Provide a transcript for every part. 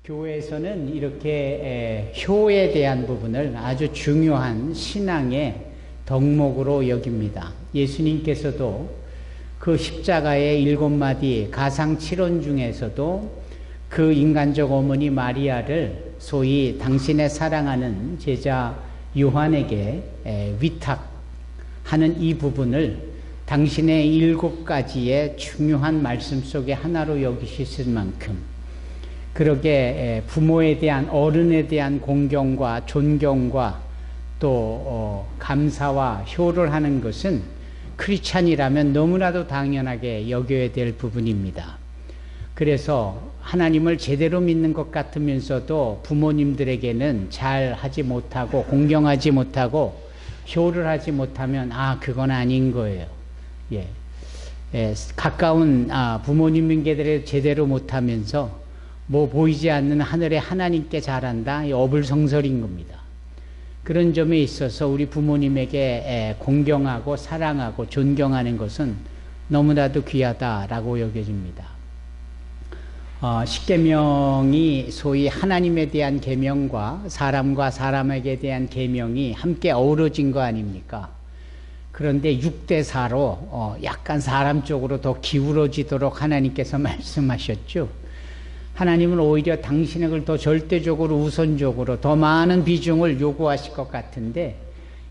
교회에서는 이렇게 효에 대한 부분을 아주 중요한 신앙의 덕목으로 여깁니다. 예수님께서도 그 십자가의 7마디 가상칠언 중에서도 그 인간적 어머니 마리아를 소위 당신의 사랑하는 제자 요한에게 위탁하는 이 부분을 당신의 7가지의 중요한 말씀 속의 하나로 여기실 만큼 그렇게 부모에 대한 어른에 대한 공경과 존경과 또 감사와 효를 하는 것은 크리스찬이라면 너무나도 당연하게 여겨야 될 부분입니다. 그래서 하나님을 제대로 믿는 것 같으면서도 부모님들에게는 잘 하지 못하고 공경하지 못하고 효를 하지 못하면 그건 아닌 거예요. 가까운 부모님에게 제대로 못하면서 보이지 않는 하늘의 하나님께 잘한다. 어불성설인 겁니다. 그런 점에 있어서 우리 부모님에게 공경하고 사랑하고 존경하는 것은 너무나도 귀하다라고 여겨집니다. 십계명이 소위 하나님에 대한 계명과 사람과 사람에게 대한 계명이 함께 어우러진 거 아닙니까? 그런데 6대4로 약간 사람 쪽으로 더 기울어지도록 하나님께서 말씀하셨죠. 하나님은 오히려 당신의 걸 더 절대적으로 우선적으로 더 많은 비중을 요구하실 것 같은데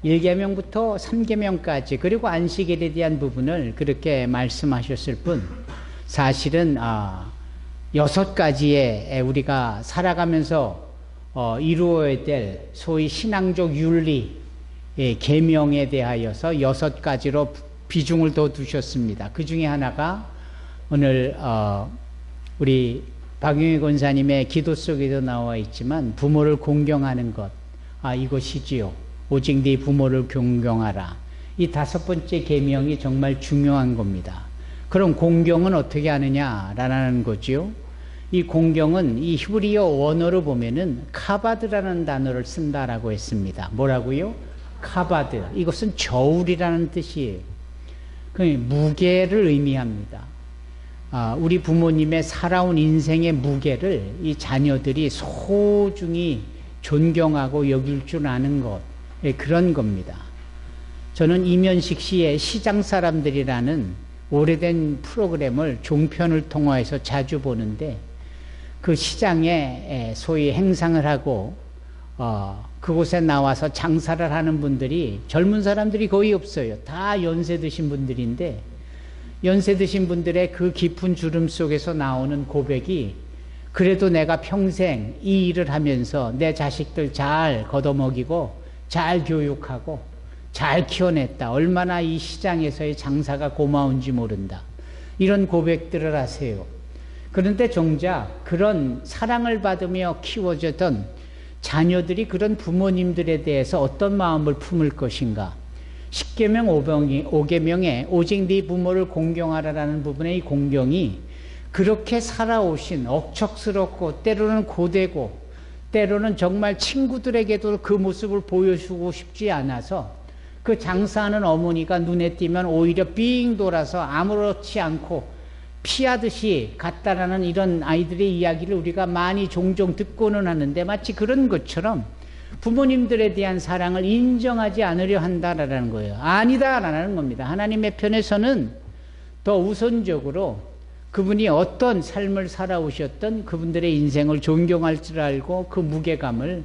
1계명부터 3계명까지 그리고 안식일에 대한 부분을 그렇게 말씀하셨을 뿐 사실은 6가지의 우리가 살아가면서 이루어야 될 소위 신앙적 윤리 계명에 대하여서 6가지로 비중을 더 두셨습니다. 그 중에 하나가 오늘 우리 박용희 권사님의 기도 속에도 나와 있지만 부모를 공경하는 것 이것이지요. 오직 네 부모를 존경하라. 이 5번째 계명이 정말 중요한 겁니다. 그럼 공경은 어떻게 하느냐라는 거지요. 이 공경은 이 히브리어 원어로 보면은 카바드라는 단어를 쓴다라고 했습니다. 뭐라고요? 카바드. 이것은 저울이라는 뜻이에요. 그 무게를 의미합니다. 우리 부모님의 살아온 인생의 무게를 이 자녀들이 소중히 존경하고 여길 줄 아는 것, 그런 겁니다. 저는 이면식 씨의 시장 사람들이라는 오래된 프로그램을 종편을 통해서 자주 보는데 그 시장에 소위 행상을 하고 그곳에 나와서 장사를 하는 분들이 젊은 사람들이 거의 없어요. 다 연세 드신 분들인데 연세 드신 분들의 그 깊은 주름 속에서 나오는 고백이 그래도 내가 평생 이 일을 하면서 내 자식들 잘 걷어먹이고 잘 교육하고 잘 키워냈다. 얼마나 이 시장에서의 장사가 고마운지 모른다. 이런 고백들을 하세요. 그런데 정작 그런 사랑을 받으며 키워졌던 자녀들이 그런 부모님들에 대해서 어떤 마음을 품을 것인가. 10계명 5계명에 오직 네 부모를 공경하라라는 부분의 이 공경이 그렇게 살아오신 억척스럽고 때로는 고되고 때로는 정말 친구들에게도 그 모습을 보여주고 싶지 않아서 그 장사하는 어머니가 눈에 띄면 오히려 삥 돌아서 아무렇지 않고 피하듯이 갔다라는 이런 아이들의 이야기를 우리가 많이 종종 듣고는 하는데 마치 그런 것처럼 부모님들에 대한 사랑을 인정하지 않으려 한다라는 거예요. 아니다라는 겁니다. 하나님의 편에서는 더 우선적으로 그분이 어떤 삶을 살아오셨던 그분들의 인생을 존경할 줄 알고 그 무게감을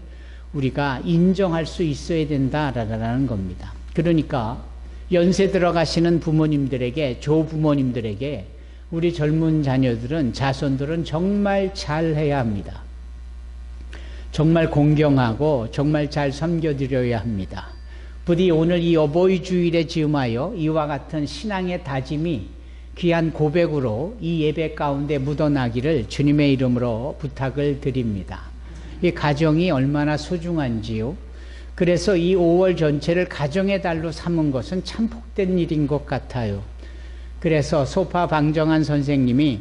우리가 인정할 수 있어야 된다라는 겁니다. 그러니까 연세 들어가시는 부모님들에게, 조부모님들에게 우리 젊은 자녀들은, 자손들은 정말 잘해야 합니다. 정말 공경하고 정말 잘 섬겨드려야 합니다. 부디 오늘 이 어버이 주일에 즈음하여 이와 같은 신앙의 다짐이 귀한 고백으로 이 예배 가운데 묻어나기를 주님의 이름으로 부탁을 드립니다. 이 가정이 얼마나 소중한지요. 그래서 이 5월 전체를 가정의 달로 삼은 것은 참 복된 일인 것 같아요. 그래서 소파 방정환 선생님이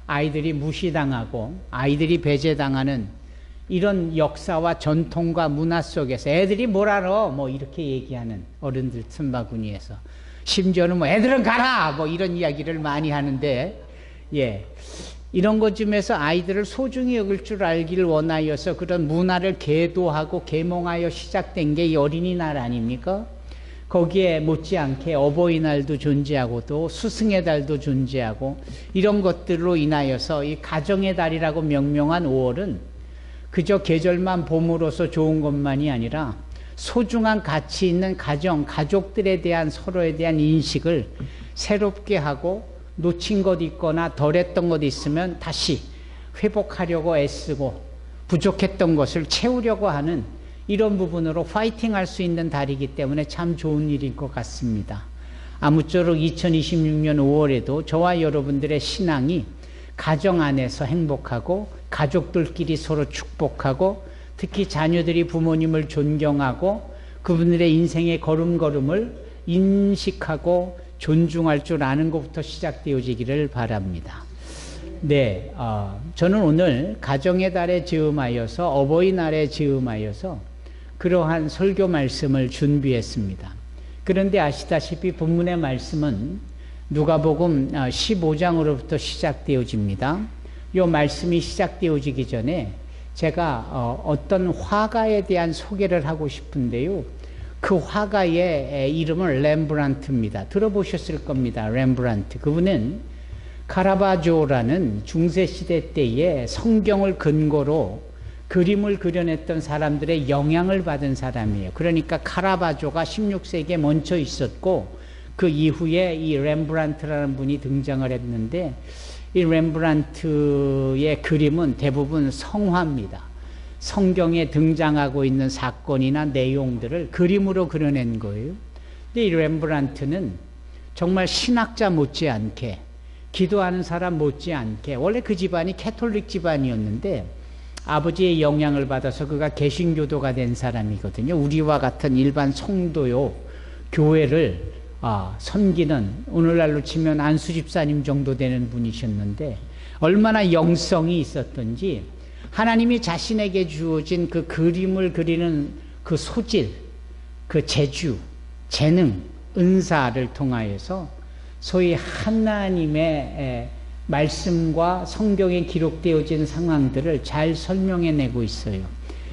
아이들이 무시당하고 아이들이 배제당하는 이런 역사와 전통과 문화 속에서 애들이 뭘 알아? 이렇게 얘기하는 어른들 틈바구니에서 심지어는 애들은 가라! 이런 이야기를 많이 하는데 이런 것쯤에서 아이들을 소중히 여길 줄 알기를 원하여서 그런 문화를 계도하고 계몽하여 시작된 게 이 어린이날 아닙니까? 거기에 못지않게 어버이날도 존재하고 또 스승의 달도 존재하고 이런 것들로 인하여서 이 가정의 달이라고 명명한 5월은 그저 계절만 봄으로서 좋은 것만이 아니라 소중한 가치 있는 가정, 가족들에 대한 서로에 대한 인식을 새롭게 하고 놓친 것 있거나 덜했던 것 있으면 다시 회복하려고 애쓰고 부족했던 것을 채우려고 하는 이런 부분으로 파이팅 할 수 있는 달이기 때문에 참 좋은 일일 것 같습니다. 아무쪼록 2026년 5월에도 저와 여러분들의 신앙이 가정 안에서 행복하고 가족들끼리 서로 축복하고 특히 자녀들이 부모님을 존경하고 그분들의 인생의 걸음걸음을 인식하고 존중할 줄 아는 것부터 시작되어지기를 바랍니다. 네, 저는 오늘 가정의 달에 즈음하여서 어버이날에 즈음하여서 그러한 설교 말씀을 준비했습니다. 그런데 아시다시피 본문의 말씀은 누가복음 15장으로부터 시작되어집니다. 이 말씀이 시작되어지기 전에 제가 어떤 화가에 대한 소개를 하고 싶은데요. 그 화가의 이름은 렘브란트입니다. 들어보셨을 겁니다. 렘브란트. 그분은 카라바조라는 중세시대 때에 성경을 근거로 그림을 그려냈던 사람들의 영향을 받은 사람이에요. 그러니까 카라바조가 16세기에 먼저 있었고 그 이후에 이 렘브란트라는 분이 등장을 했는데 이 렘브란트의 그림은 대부분 성화입니다. 성경에 등장하고 있는 사건이나 내용들을 그림으로 그려낸 거예요. 근데 이 렘브란트는 정말 신학자 못지않게 기도하는 사람 못지않게 원래 그 집안이 캐톨릭 집안이었는데 아버지의 영향을 받아서 그가 개신교도가 된 사람이거든요. 우리와 같은 일반 성도요 교회를 섬기는 오늘날로 치면 안수 집사님 정도 되는 분이셨는데 얼마나 영성이 있었던지 하나님이 자신에게 주어진 그 그림을 그리는 그 소질, 그 재주, 재능, 은사를 통하여서 소위 하나님의 말씀과 성경에 기록되어진 상황들을 잘 설명해내고 있어요.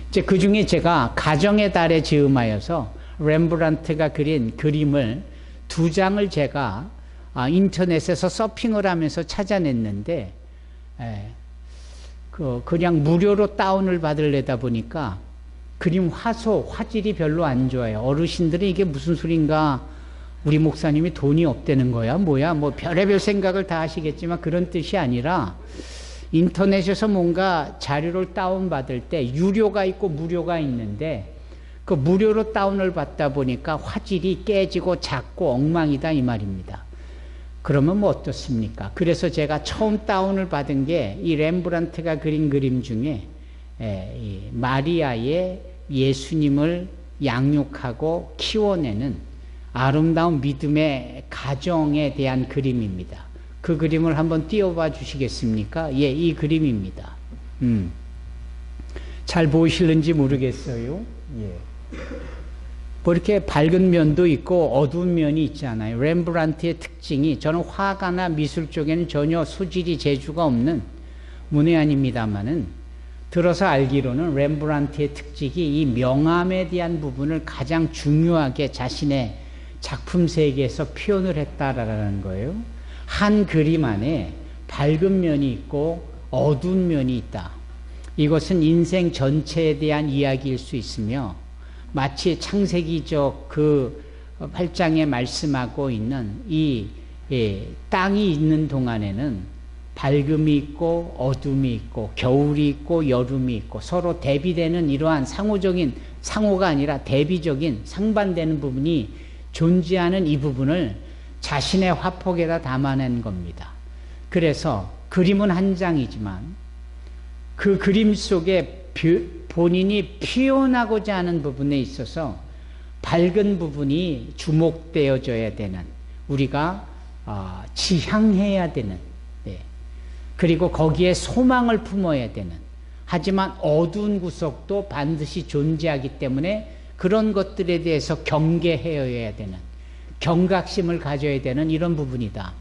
이제 그 중에 제가 가정의 달에 즈음하여서 렘브란트가 그린 그림을 2장을 제가 인터넷에서 서핑을 하면서 찾아냈는데 그냥 무료로 다운을 받으려다 보니까 그림 화질이 별로 안 좋아요. 어르신들은 이게 무슨 소린가, 우리 목사님이 돈이 없다는 거야 뭐야, 뭐 별의별 생각을 다 하시겠지만 그런 뜻이 아니라 인터넷에서 뭔가 자료를 다운받을 때 유료가 있고 무료가 있는데 그 무료로 다운을 받다 보니까 화질이 깨지고 작고 엉망이다 이 말입니다. 그러면 뭐 어떻습니까? 그래서 제가 처음 다운을 받은 게 이 렘브란트가 그린 그림 중에 이 마리아의 예수님을 양육하고 키워내는 아름다운 믿음의 가정에 대한 그림입니다. 그 그림을 한번 띄워봐 주시겠습니까? 예, 이 그림입니다. 잘 보이실는지 모르겠어요. 예. 뭐 이렇게 밝은 면도 있고 어두운 면이 있잖아요. 렘브란트의 특징이, 저는 화가나 미술 쪽에는 전혀 소질이 재주가 없는 문외한입니다만은 들어서 알기로는 렘브란트의 특징이 이 명암에 대한 부분을 가장 중요하게 자신의 작품 세계에서 표현을 했다라는 거예요. 한 그림 안에 밝은 면이 있고 어두운 면이 있다. 이것은 인생 전체에 대한 이야기일 수 있으며 마치 창세기적 그 8장에 말씀하고 있는 이 땅이 있는 동안에는 밝음이 있고 어둠이 있고 겨울이 있고 여름이 있고 서로 대비되는 이러한 상호가 아니라 대비적인 상반되는 부분이 존재하는 이 부분을 자신의 화폭에다 담아낸 겁니다. 그래서 그림은 한 장이지만 그 그림 속에 본인이 표현하고자 하는 부분에 있어서 밝은 부분이 주목되어져야 되는, 우리가 지향해야 되는, 그리고 거기에 소망을 품어야 되는, 하지만 어두운 구석도 반드시 존재하기 때문에 그런 것들에 대해서 경계해야 되는, 경각심을 가져야 되는 이런 부분이다.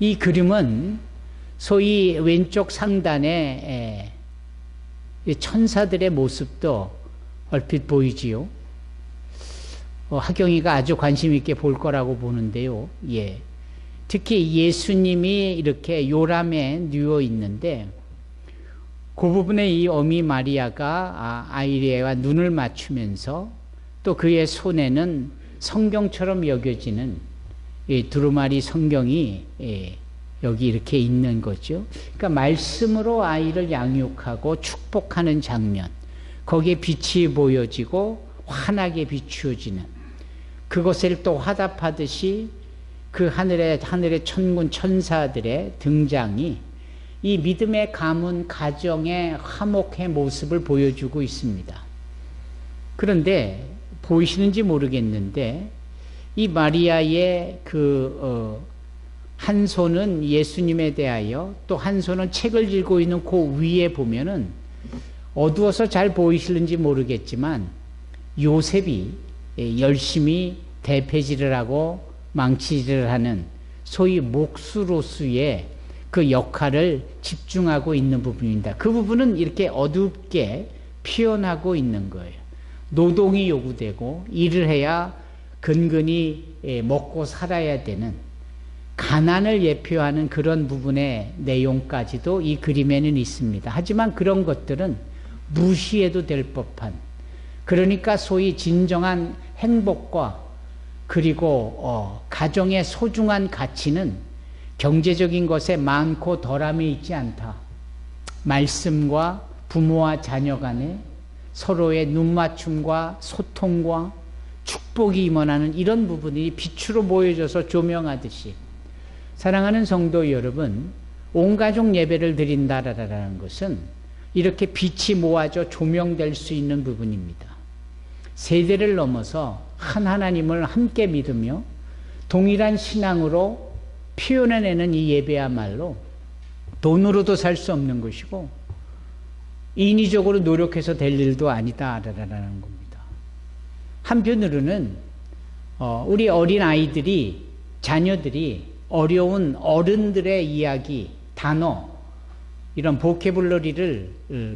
이 그림은 소위 왼쪽 상단에 천사들의 모습도 얼핏 보이지요. 하경이가 아주 관심 있게 볼 거라고 보는데요. 예. 특히 예수님이 이렇게 요람에 누워 있는데 그 부분에 이 어미 마리아가 아이리와 눈을 맞추면서 또 그의 손에는 성경처럼 여겨지는 두루마리 성경이 여기 이렇게 있는 거죠. 그러니까 말씀으로 아이를 양육하고 축복하는 장면, 거기에 빛이 보여지고 환하게 비추어지는 그것을 또 화답하듯이 그 하늘의 천군 천사들의 등장이 이 믿음의 가문 가정의 화목의 모습을 보여주고 있습니다. 그런데 보이시는지 모르겠는데 이 마리아의 한 손은 예수님에 대하여 또 한 손은 책을 들고 있는 그 위에 보면은 어두워서 잘 보이시는지 모르겠지만 요셉이 열심히 대패질을 하고 망치질을 하는 소위 목수로서의 그 역할을 집중하고 있는 부분입니다. 그 부분은 이렇게 어둡게 표현하고 있는 거예요. 노동이 요구되고 일을 해야 근근히 먹고 살아야 되는 가난을 예표하는 그런 부분의 내용까지도 이 그림에는 있습니다. 하지만 그런 것들은 무시해도 될 법한, 그러니까 소위 진정한 행복과 그리고 가정의 소중한 가치는 경제적인 것에 많고 덜함이 있지 않다. 말씀과 부모와 자녀 간에 서로의 눈맞춤과 소통과 축복이 임원하는 이런 부분이 빛으로 보여져서 조명하듯이, 사랑하는 성도 여러분, 온 가족 예배를 드린다라는 것은 이렇게 빛이 모아져 조명될 수 있는 부분입니다. 세대를 넘어서 한 하나님을 함께 믿으며 동일한 신앙으로 표현해내는 이 예배야말로 돈으로도 살 수 없는 것이고 인위적으로 노력해서 될 일도 아니다라는 겁니다. 한편으로는 우리 어린 아이들이, 자녀들이 어려운 어른들의 이야기, 단어, 이런 보케블러리를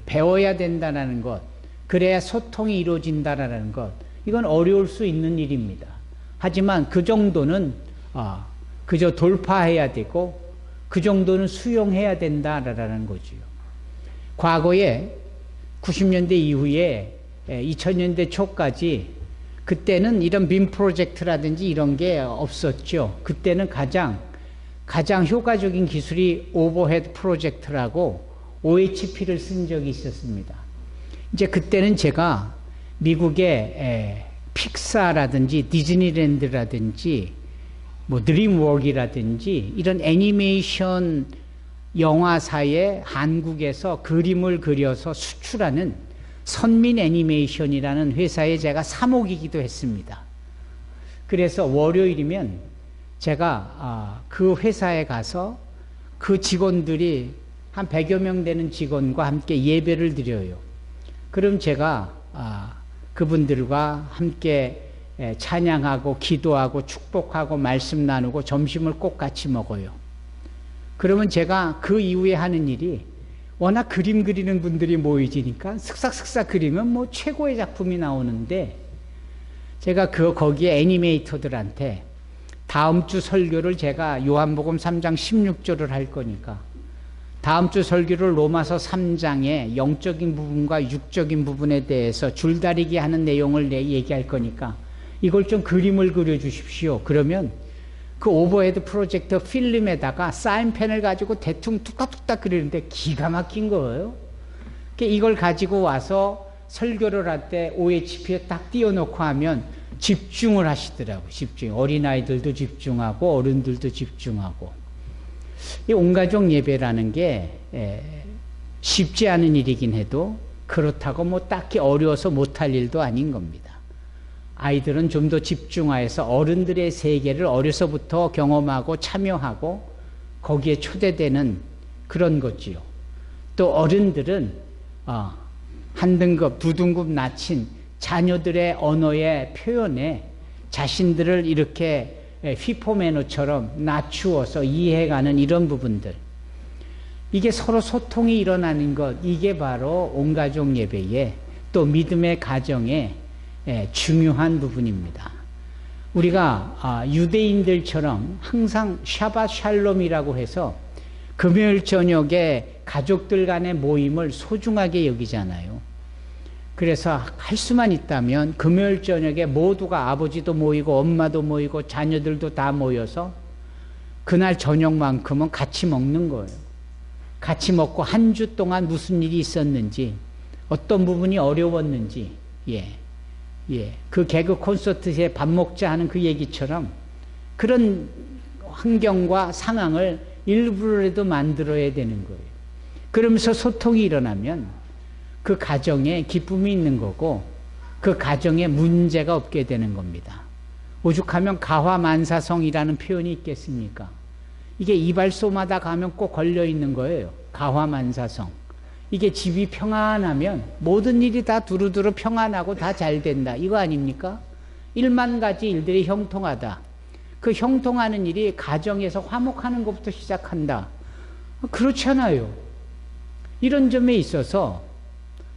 배워야 된다는 것, 그래야 소통이 이루어진다는 것, 이건 어려울 수 있는 일입니다. 하지만 그 정도는 그저 돌파해야 되고 그 정도는 수용해야 된다라는 거지요. 과거에 90년대 이후에 2000년대 초까지 그때는 이런 빔 프로젝트라든지 이런 게 없었죠. 그때는 가장 효과적인 기술이 오버헤드 프로젝트라고 OHP를 쓴 적이 있었습니다. 이제 그때는 제가 미국의 픽사라든지 디즈니랜드라든지 뭐 드림워크라든지 이런 애니메이션 영화사에 한국에서 그림을 그려서 수출하는 선민 애니메이션이라는 회사에 제가 사목이기도 했습니다. 그래서 월요일이면 제가 그 회사에 가서 그 직원들이 한 100여 명 되는 직원과 함께 예배를 드려요. 그럼 제가 그분들과 함께 찬양하고 기도하고 축복하고 말씀 나누고 점심을 꼭 같이 먹어요. 그러면 제가 그 이후에 하는 일이 워낙 그림 그리는 분들이 모이지니까 슥싹슥싹 그리면 뭐 최고의 작품이 나오는데, 제가 거기에 애니메이터들한테 다음 주 설교를 제가 요한복음 3장 16절을 할 거니까 다음 주 설교를 로마서 3장의 영적인 부분과 육적인 부분에 대해서 줄다리기 하는 내용을 얘기할 거니까 이걸 좀 그림을 그려주십시오. 그러면 그 오버헤드 프로젝터 필름에다가 사인펜을 가지고 대충 뚝딱뚝딱 그리는데 기가 막힌 거예요. 이걸 가지고 와서 설교를 할 때 OHP에 딱 띄워놓고 하면 집중을 하시더라고요. 어린아이들도 집중하고 어른들도 집중하고. 이 온가족 예배라는 게 쉽지 않은 일이긴 해도 그렇다고 뭐 딱히 어려워서 못할 일도 아닌 겁니다. 아이들은 좀 더 집중하여서 어른들의 세계를 어려서부터 경험하고 참여하고 거기에 초대되는 그런 거지요. 또 어른들은 한 등급, 두 등급 낮춘 자녀들의 언어의 표현에 자신들을 이렇게 휘포매너처럼 낮추어서 이해가는 이런 부분들. 이게 서로 소통이 일어나는 것, 이게 바로 온가족 예배의 또 믿음의 가정의 중요한 부분입니다. 우리가 유대인들처럼 항상 샤밧 샬롬이라고 해서 금요일 저녁에 가족들 간의 모임을 소중하게 여기잖아요. 그래서 할 수만 있다면 금요일 저녁에 모두가 아버지도 모이고 엄마도 모이고 자녀들도 다 모여서 그날 저녁만큼은 같이 먹는 거예요. 같이 먹고 한 주 동안 무슨 일이 있었는지, 어떤 부분이 어려웠는지, 그 개그 콘서트에 밥 먹자 하는 그 얘기처럼 그런 환경과 상황을 일부러라도 만들어야 되는 거예요. 그러면서 소통이 일어나면 그 가정에 기쁨이 있는 거고 그 가정에 문제가 없게 되는 겁니다. 오죽하면 가화만사성이라는 표현이 있겠습니까? 이게 이발소마다 가면 꼭 걸려 있는 거예요. 가화만사성. 이게 집이 평안하면 모든 일이 다 두루두루 평안하고 다 잘 된다. 이거 아닙니까? 1만 가지 일들이 형통하다. 그 형통하는 일이 가정에서 화목하는 것부터 시작한다. 그렇잖아요. 이런 점에 있어서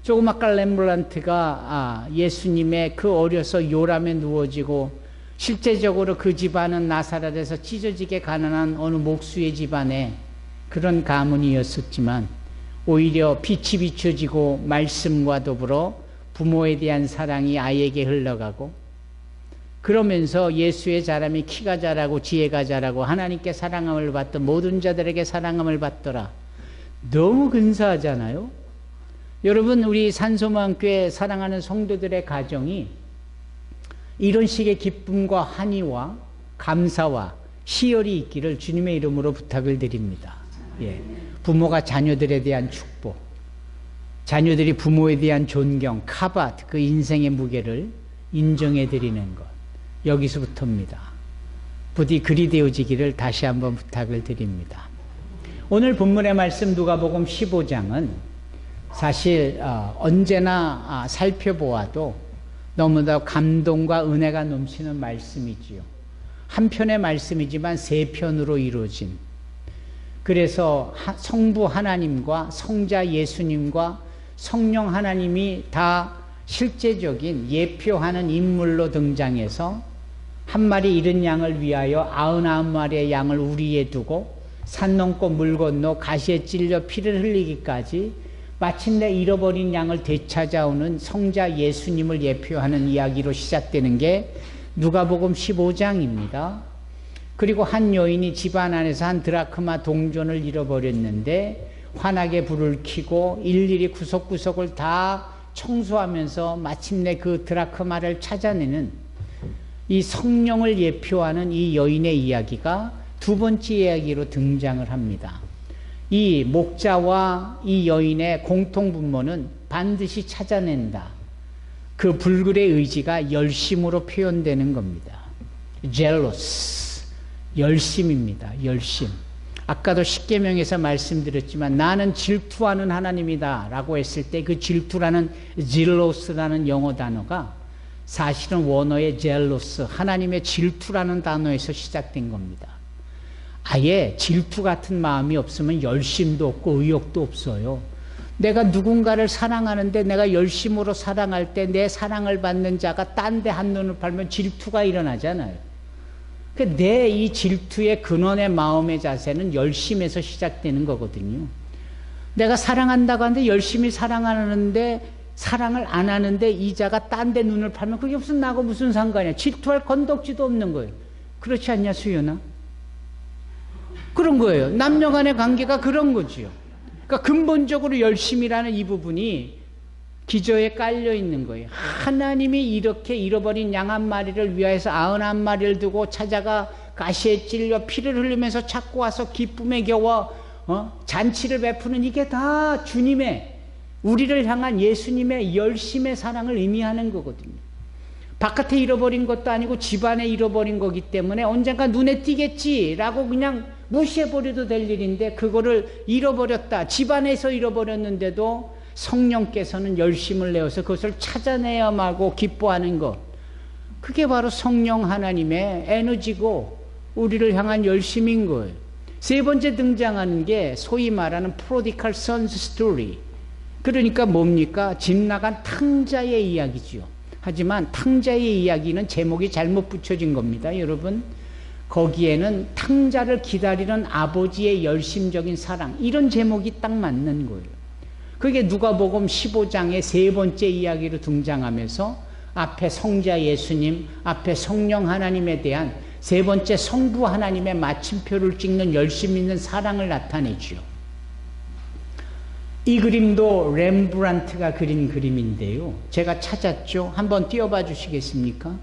조금 아까 렘브란트가 예수님의 그 어려서 요람에 누워지고 실제적으로 그 집안은 나사렛에서 찢어지게 가난한 어느 목수의 집안에 그런 가문이었었지만 오히려 빛이 비춰지고 말씀과 더불어 부모에 대한 사랑이 아이에게 흘러가고 그러면서 예수의 자람이 키가 자라고 지혜가 자라고 하나님께 사랑함을 받던 모든 자들에게 사랑함을 받더라. 너무 근사하잖아요. 여러분, 우리 산소망교회 사랑하는 성도들의 가정이 이런 식의 기쁨과 한의와 감사와 희열이 있기를 주님의 이름으로 부탁을 드립니다. 부모가 자녀들에 대한 축복, 자녀들이 부모에 대한 존경, 카밭, 그 인생의 무게를 인정해 드리는 것, 여기서부터입니다. 부디 그리 되어지기를 다시 한번 부탁을 드립니다. 오늘 본문의 말씀 누가복음 15장은 사실 언제나 살펴보아도 너무나 감동과 은혜가 넘치는 말씀이지요. 한 편의 말씀이지만 세 편으로 이루어진, 그래서 성부 하나님과 성자 예수님과 성령 하나님이 다 실제적인 예표하는 인물로 등장해서 한 마리 잃은 양을 위하여 99마리의 양을 우리에 두고 산 넘고 물 건너 가시에 찔려 피를 흘리기까지 마침내 잃어버린 양을 되찾아오는 성자 예수님을 예표하는 이야기로 시작되는 게 누가복음 15장입니다. 그리고 한 여인이 집안 안에서 한 드라크마 동전을 잃어버렸는데 환하게 불을 켜고 일일이 구석구석을 다 청소하면서 마침내 그 드라크마를 찾아내는 이 성령을 예표하는 이 여인의 이야기가 두 번째 이야기로 등장을 합니다. 이 목자와 이 여인의 공통분모는 반드시 찾아낸다. 그 불굴의 의지가 열심으로 표현되는 겁니다. jealous, 열심입니다. 열심. 아까도 십계명에서 말씀드렸지만 나는 질투하는 하나님이다 라고 했을 때 그 질투라는 zealous라는 영어 단어가 사실은 원어의 jealous, 하나님의 질투라는 단어에서 시작된 겁니다. 아예 질투 같은 마음이 없으면 열심도 없고 의욕도 없어요. 내가 누군가를 사랑하는데 내가 열심으로 사랑할 때 내 사랑을 받는 자가 딴 데 한눈을 팔면 질투가 일어나잖아요. 내 이 질투의 근원의 마음의 자세는 열심에서 시작되는 거거든요. 내가 사랑한다고 하는데 열심히 사랑하는데 사랑을 안 하는데 이 자가 딴 데 눈을 팔면 그게 무슨 나하고 무슨 상관이야. 질투할 건덕지도 없는 거예요. 그렇지 않냐, 수연아? 그런 거예요. 남녀 간의 관계가 그런 거지요. 그러니까 근본적으로 열심이라는 이 부분이 기저에 깔려 있는 거예요. 하나님이 이렇게 잃어버린 양 한 마리를 위하여서 99마리를 두고 찾아가 가시에 찔려 피를 흘리면서 찾고 와서 기쁨에 겨워 잔치를 베푸는, 이게 다 주님의, 우리를 향한 예수님의 열심의 사랑을 의미하는 거거든요. 바깥에 잃어버린 것도 아니고 집안에 잃어버린 거기 때문에 언젠가 눈에 띄겠지라고 그냥 무시해버려도 될 일인데 그거를 잃어버렸다. 집안에서 잃어버렸는데도 성령께서는 열심을 내어서 그것을 찾아내야만 하고 기뻐하는 것. 그게 바로 성령 하나님의 에너지고 우리를 향한 열심인 거예요. 세 번째 등장하는 게 소위 말하는 프로디칼 선스 스토리. 그러니까 뭡니까? 집 나간 탕자의 이야기죠. 하지만 탕자의 이야기는 제목이 잘못 붙여진 겁니다, 여러분. 거기에는 탕자를 기다리는 아버지의 열심적인 사랑, 이런 제목이 딱 맞는 거예요. 그게 누가복음 15장의 세 번째 이야기로 등장하면서 앞에 성자 예수님, 앞에 성령 하나님에 대한 세 번째 성부 하나님의 마침표를 찍는 열심 있는 사랑을 나타내죠. 이 그림도 렘브란트가 그린 그림인데요. 제가 찾았죠. 한번 띄워봐 주시겠습니까?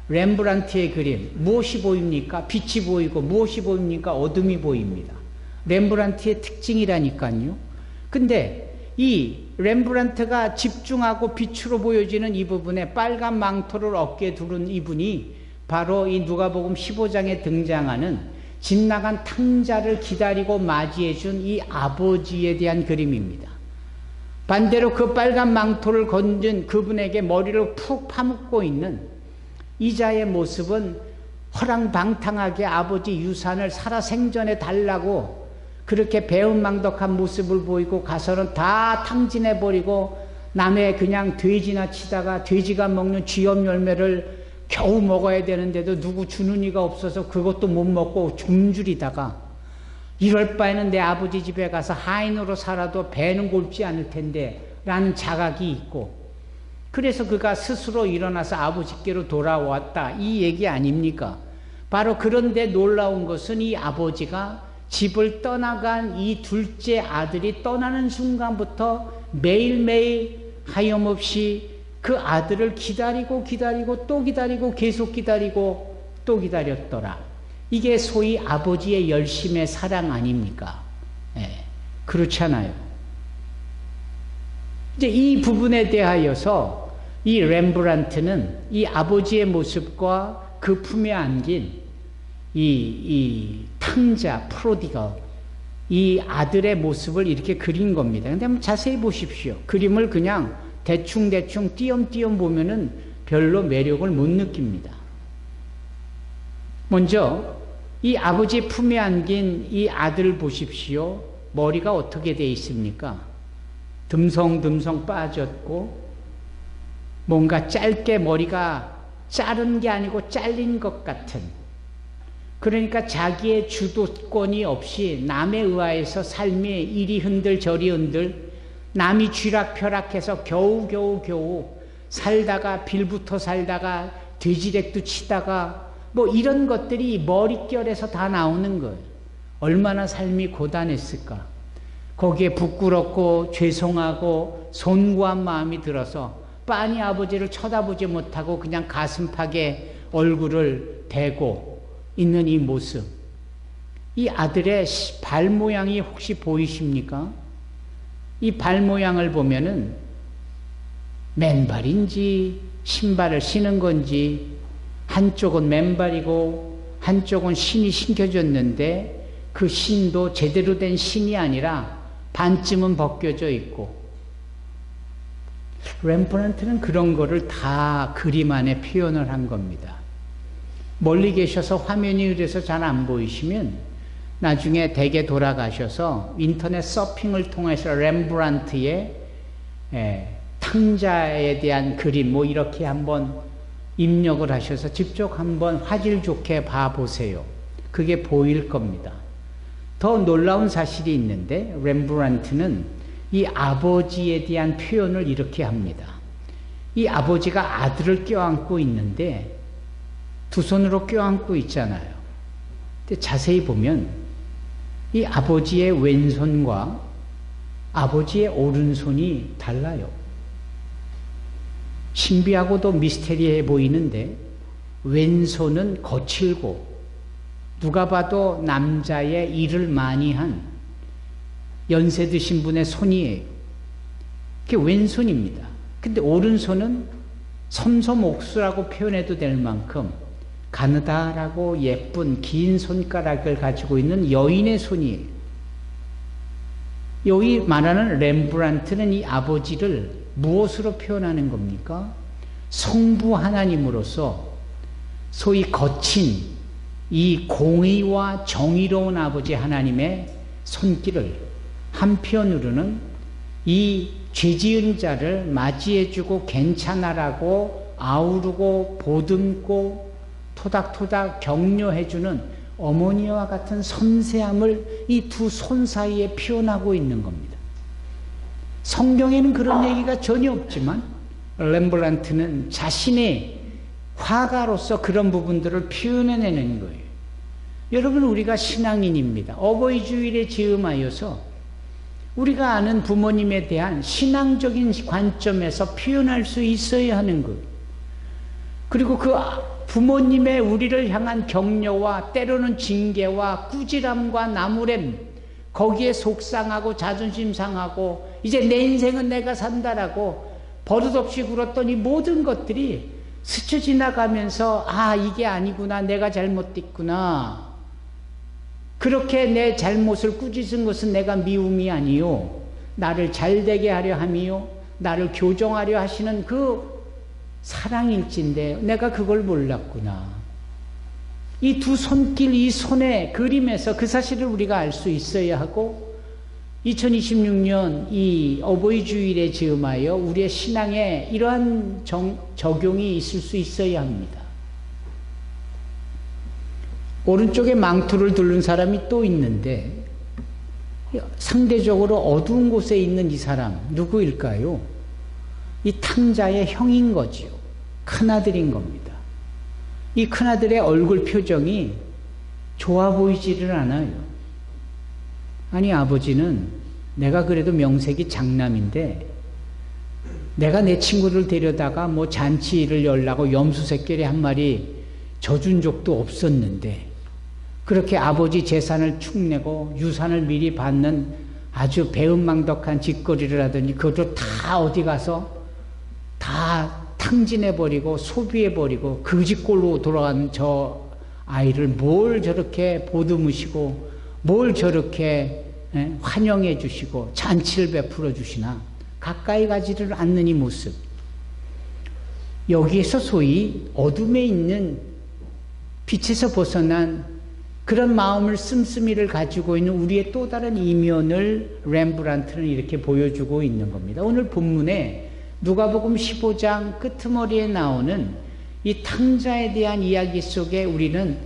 렘브란트의 그림, 무엇이 보입니까? 빛이 보이고 무엇이 보입니까? 어둠이 보입니다. 렘브란트의 특징이라니까요. 근데 이 렘브란트가 집중하고 빛으로 보여지는 이 부분에 빨간 망토를 어깨에 두른 이분이 바로 이 누가복음 15장에 등장하는 집 나간 탕자를 기다리고 맞이해 준 이 아버지에 대한 그림입니다. 반대로 그 빨간 망토를 건진 그분에게 머리를 푹 파묻고 있는 이자의 모습은 허랑방탕하게 아버지 유산을 살아생전에 달라고 그렇게 배은망덕한 모습을 보이고 가서는 다 탕진해버리고 남의 그냥 돼지나 치다가 돼지가 먹는 쥐염 열매를 겨우 먹어야 되는데도 누구 주는 이가 없어서 그것도 못 먹고 굶주리다가 이럴 바에는 내 아버지 집에 가서 하인으로 살아도 배는 곪지 않을 텐데 라는 자각이 있고, 그래서 그가 스스로 일어나서 아버지께로 돌아왔다, 이 얘기 아닙니까? 바로 그런데 놀라운 것은 이 아버지가 집을 떠나간 이 둘째 아들이 떠나는 순간부터 매일매일 하염없이 그 아들을 기다리고 또 기다리고 계속 기다리고 또 기다렸더라. 이게 소위 아버지의 열심의 사랑 아닙니까? 예, 그렇잖아요. 이제 이 부분에 대하여서 이 렘브란트는 이 아버지의 모습과 그 품에 안긴 이 탕자, 프로디걸, 이 아들의 모습을 이렇게 그린 겁니다. 근데 한번 자세히 보십시오. 그림을 그냥 대충 띄엄띄엄 보면은 별로 매력을 못 느낍니다. 먼저 이 아버지 품에 안긴 이 아들 보십시오. 머리가 어떻게 되어 있습니까? 듬성듬성 빠졌고 뭔가 짧게 머리가 자른 게 아니고 잘린 것 같은, 그러니까 자기의 주도권이 없이 남에 의하여서 삶이 이리 흔들 저리 흔들, 남이 쥐락펴락해서 겨우 살다가 빌부터 살다가 돼지렉도 치다가 뭐 이런 것들이 머릿결에서 다 나오는 거예요. 얼마나 삶이 고단했을까. 거기에 부끄럽고 죄송하고 손구한 마음이 들어서 빤히 아버지를 쳐다보지 못하고 그냥 가슴팍에 얼굴을 대고 있는 이 모습. 이 아들의 발 모양이 혹시 보이십니까? 이 발 모양을 보면은 맨발인지 신발을 신은 건지 한쪽은 맨발이고 한쪽은 신이 신겨졌는데 그 신도 제대로 된 신이 아니라 반쯤은 벗겨져 있고, 렘브란트는 그런 거를 다 그림 안에 표현을 한 겁니다. 멀리 계셔서 화면이 그래서 잘 안 보이시면 나중에 댁에 돌아가셔서 인터넷 서핑을 통해서 렘브란트의 탕자에 대한 그림 뭐 이렇게 한번 입력을 하셔서 직접 한번 화질 좋게 봐보세요. 그게 보일 겁니다. 더 놀라운 사실이 있는데 렘브란트는 이 아버지에 대한 표현을 이렇게 합니다. 이 아버지가 아들을 껴안고 있는데 두 손으로 껴안고 있잖아요. 근데 자세히 보면 이 아버지의 왼손과 아버지의 오른손이 달라요. 신비하고도 미스테리해 보이는데 왼손은 거칠고 누가 봐도 남자의 일을 많이 한 연세 드신 분의 손이에요. 그게 왼손입니다. 근데 오른손은 섬섬옥수라고 표현해도 될 만큼 가느다라고 예쁜 긴 손가락을 가지고 있는 여인의 손이에요. 여기 말하는 렘브란트는 이 아버지를 무엇으로 표현하는 겁니까? 성부 하나님으로서 소위 거친 이 공의와 정의로운 아버지 하나님의 손길을 한편으로는 이 죄지은 자를 맞이해주고 괜찮아라고 아우르고 보듬고 토닥토닥 격려해주는 어머니와 같은 섬세함을 이 두 손 사이에 표현하고 있는 겁니다. 성경에는 그런 얘기가 전혀 없지만 렘브란트는 자신의 화가로서 그런 부분들을 표현해내는 거예요. 여러분, 우리가 신앙인입니다. 어버이 주일에 즈음하여서 우리가 아는 부모님에 대한 신앙적인 관점에서 표현할 수 있어야 하는 거예요. 그리고 그 부모님의 우리를 향한 격려와 때로는 징계와 꾸지람과 나무램, 거기에 속상하고 자존심 상하고 이제 내 인생은 내가 산다라고 버릇없이 굴었던 이 모든 것들이 스쳐 지나가면서 아, 이게 아니구나, 내가 잘못됐구나, 그렇게 내 잘못을 꾸짖은 것은 내가 미움이 아니요, 나를 잘되게 하려 함이요, 나를 교정하려 하시는 그 사랑일진데 내가 그걸 몰랐구나. 이 두 손길, 이 손의 그림에서 그 사실을 우리가 알 수 있어야 하고, 2026년 이 어버이 주일에 즈음하여 우리의 신앙에 이러한 적용이 있을 수 있어야 합니다. 오른쪽에 망토를 두른 사람이 또 있는데 상대적으로 어두운 곳에 있는 이 사람 누구일까요? 이 탕자의 형인 거지요. 큰아들인 겁니다. 이 큰아들의 얼굴 표정이 좋아 보이지를 않아요. 아니, 아버지는 내가 그래도 명색이 장남인데 내가 내 친구를 데려다가 뭐 잔치를 열라고 염소새끼리 한 마리 져준 적도 없었는데 그렇게 아버지 재산을 축내고 유산을 미리 받는 아주 배은망덕한 짓거리를 하더니 그것도 다 어디 가서 다 탕진해버리고 소비해버리고 거지꼴로 돌아간 저 아이를 뭘 저렇게 보듬으시고 뭘 저렇게 환영해 주시고 잔치를 베풀어 주시나. 가까이 가지를 않는 이 모습, 여기에서 소위 어둠에 있는 빛에서 벗어난 그런 마음을 씀씀이를 가지고 있는 우리의 또 다른 이면을 렘브란트는 이렇게 보여주고 있는 겁니다. 오늘 본문에 누가복음 15장 끄트머리에 나오는 이 탕자에 대한 이야기 속에 우리는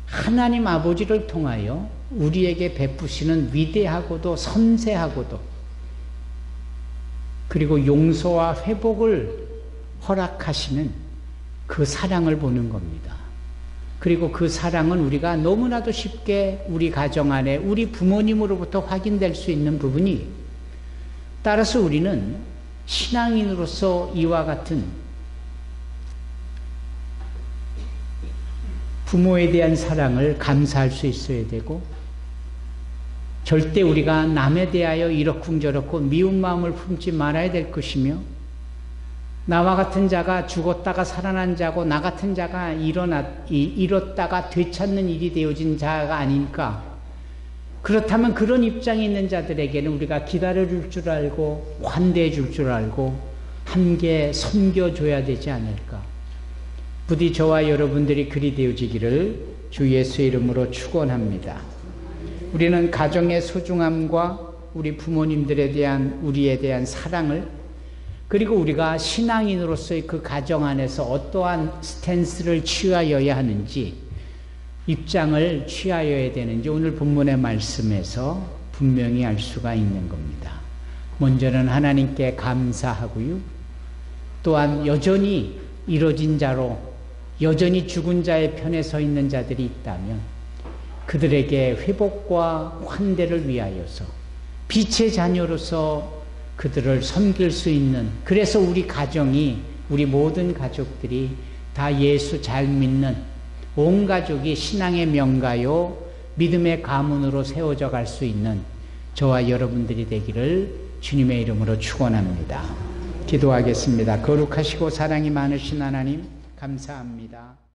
하나님 아버지를 통하여 우리에게 베푸시는 위대하고도 섬세하고도 그리고 용서와 회복을 허락하시는 그 사랑을 보는 겁니다. 그리고 그 사랑은 우리가 너무나도 쉽게 우리 가정 안에 우리 부모님으로부터 확인될 수 있는 부분이, 따라서 우리는 신앙인으로서 이와 같은 부모에 대한 사랑을 감사할 수 있어야 되고, 절대 우리가 남에 대하여 이러쿵저러쿵 미운 마음을 품지 말아야 될 것이며, 나와 같은 자가 죽었다가 살아난 자고 나 같은 자가 잃었다가 되찾는 일이 되어진 자가 아닐까. 그렇다면 그런 입장에 있는 자들에게는 우리가 기다려줄 줄 알고 환대해 줄 줄 알고 함께 섬겨줘야 되지 않을까. 부디 저와 여러분들이 그리 되어지기를 주 예수의 이름으로 축원합니다. 우리는 가정의 소중함과 우리 부모님들에 대한 우리에 대한 사랑을, 그리고 우리가 신앙인으로서의 그 가정 안에서 어떠한 스탠스를 취하여야 하는지, 입장을 취하여야 되는지 오늘 본문의 말씀에서 분명히 알 수가 있는 겁니다. 먼저는 하나님께 감사하고요. 또한 여전히 이뤄진 자로, 여전히 죽은 자의 편에 서 있는 자들이 있다면 그들에게 회복과 환대를 위하여서 빛의 자녀로서 그들을 섬길 수 있는, 그래서 우리 가정이, 우리 모든 가족들이 다 예수 잘 믿는 온 가족이 신앙의 명가요 믿음의 가문으로 세워져 갈 수 있는 저와 여러분들이 되기를 주님의 이름으로 축원합니다. 기도하겠습니다. 거룩하시고 사랑이 많으신 하나님 감사합니다.